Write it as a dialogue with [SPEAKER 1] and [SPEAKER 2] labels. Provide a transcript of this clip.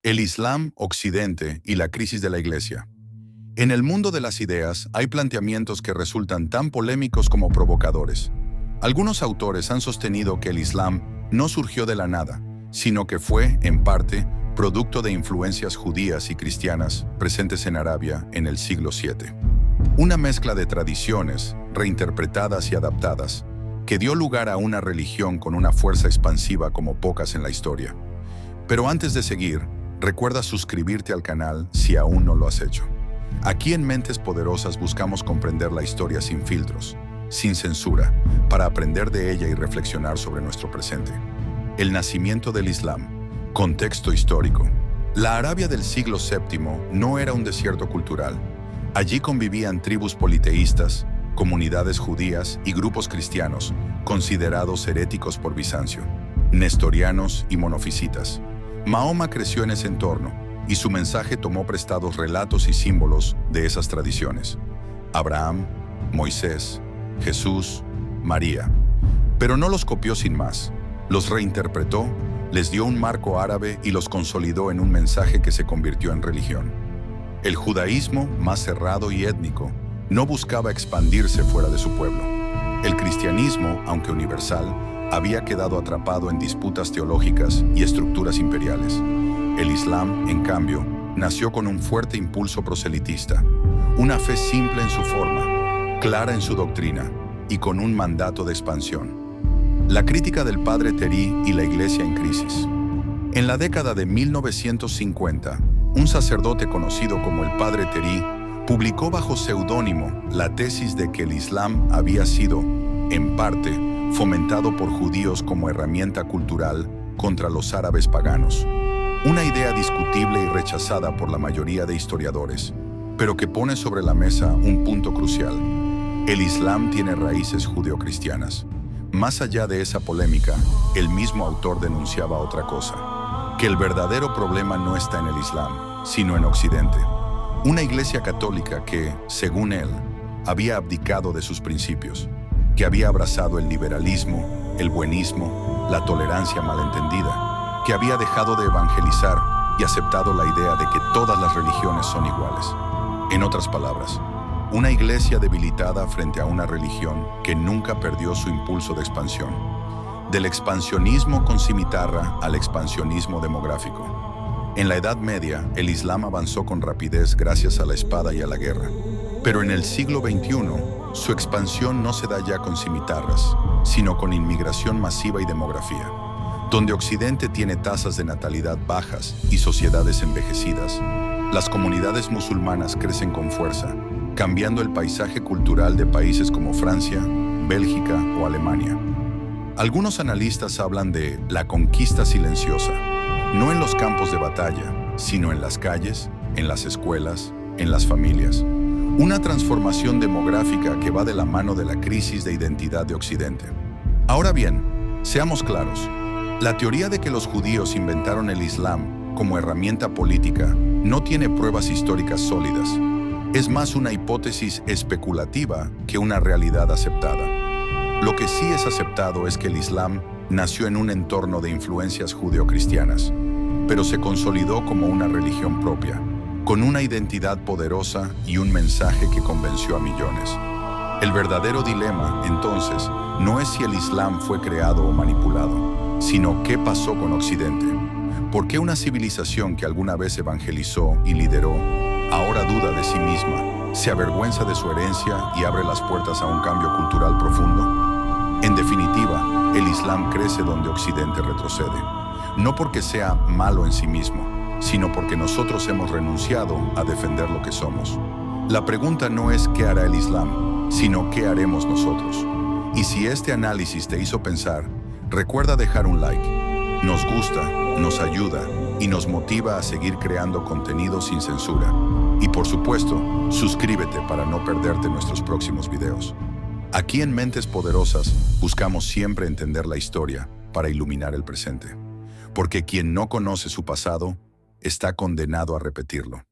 [SPEAKER 1] El Islam, Occidente y la crisis de la Iglesia. En el mundo de las ideas hay planteamientos que resultan tan polémicos como provocadores. Algunos autores han sostenido que el Islam no surgió de la nada, sino que fue, en parte, producto de influencias judías y cristianas presentes en Arabia en el siglo VII. Una mezcla de tradiciones, reinterpretadas y adaptadas, que dio lugar a una religión con una fuerza expansiva como pocas en la historia. Pero antes de seguir, recuerda suscribirte al canal si aún no lo has hecho. Aquí en Mentes Poderosas buscamos comprender la historia sin filtros, sin censura, para aprender de ella y reflexionar sobre nuestro presente. El nacimiento del Islam. Contexto histórico. La Arabia del siglo VII no era un desierto cultural. Allí convivían tribus politeístas, comunidades judías y grupos cristianos, considerados heréticos por Bizancio, nestorianos y monofisitas. Mahoma creció en ese entorno, y su mensaje tomó prestados relatos y símbolos de esas tradiciones. Abraham, Moisés, Jesús, María. Pero no los copió sin más. Los reinterpretó, les dio un marco árabe y los consolidó en un mensaje que se convirtió en religión. El judaísmo, más cerrado y étnico, no buscaba expandirse fuera de su pueblo. El cristianismo, aunque universal, había quedado atrapado en disputas teológicas y estructuras imperiales. El Islam, en cambio, nació con un fuerte impulso proselitista, una fe simple en su forma, clara en su doctrina y con un mandato de expansión. La crítica del padre Terí y la Iglesia en crisis. En la década de 1950, un sacerdote conocido como el padre Terí publicó bajo seudónimo la tesis de que el Islam había sido, en parte, fomentado por judíos como herramienta cultural contra los árabes paganos. Una idea discutible y rechazada por la mayoría de historiadores, pero que pone sobre la mesa un punto crucial. El Islam tiene raíces judeocristianas. Más allá de esa polémica, el mismo autor denunciaba otra cosa, que el verdadero problema no está en el Islam, sino en Occidente. Una iglesia católica que, según él, había abdicado de sus principios, que había abrazado el liberalismo, el buenismo, la tolerancia malentendida, que había dejado de evangelizar y aceptado la idea de que todas las religiones son iguales. En otras palabras, una iglesia debilitada frente a una religión que nunca perdió su impulso de expansión. Del expansionismo con cimitarra al expansionismo demográfico. En la Edad Media, el Islam avanzó con rapidez gracias a la espada y a la guerra. Pero en el siglo XXI, su expansión no se da ya con cimitarras, sino con inmigración masiva y demografía. Donde Occidente tiene tasas de natalidad bajas y sociedades envejecidas, las comunidades musulmanas crecen con fuerza, cambiando el paisaje cultural de países como Francia, Bélgica o Alemania. Algunos analistas hablan de la conquista silenciosa, no en los campos de batalla, sino en las calles, en las escuelas, en las familias. Una transformación demográfica que va de la mano de la crisis de identidad de Occidente. Ahora bien, seamos claros, la teoría de que los judíos inventaron el Islam como herramienta política no tiene pruebas históricas sólidas. Es más una hipótesis especulativa que una realidad aceptada. Lo que sí es aceptado es que el Islam nació en un entorno de influencias judeocristianas, pero se consolidó como una religión propia, con una identidad poderosa y un mensaje que convenció a millones. El verdadero dilema, entonces, no es si el Islam fue creado o manipulado, sino qué pasó con Occidente. ¿Por qué una civilización que alguna vez evangelizó y lideró, ahora duda de sí misma, se avergüenza de su herencia y abre las puertas a un cambio cultural profundo? En definitiva, el Islam crece donde Occidente retrocede, no porque sea malo en sí mismo, sino porque nosotros hemos renunciado a defender lo que somos. La pregunta no es qué hará el Islam, sino qué haremos nosotros. Y si este análisis te hizo pensar, recuerda dejar un like. Nos gusta, nos ayuda y nos motiva a seguir creando contenido sin censura. Y por supuesto, suscríbete para no perderte nuestros próximos videos. Aquí en Mentes Poderosas buscamos siempre entender la historia para iluminar el presente. Porque quien no conoce su pasado está condenado a repetirlo.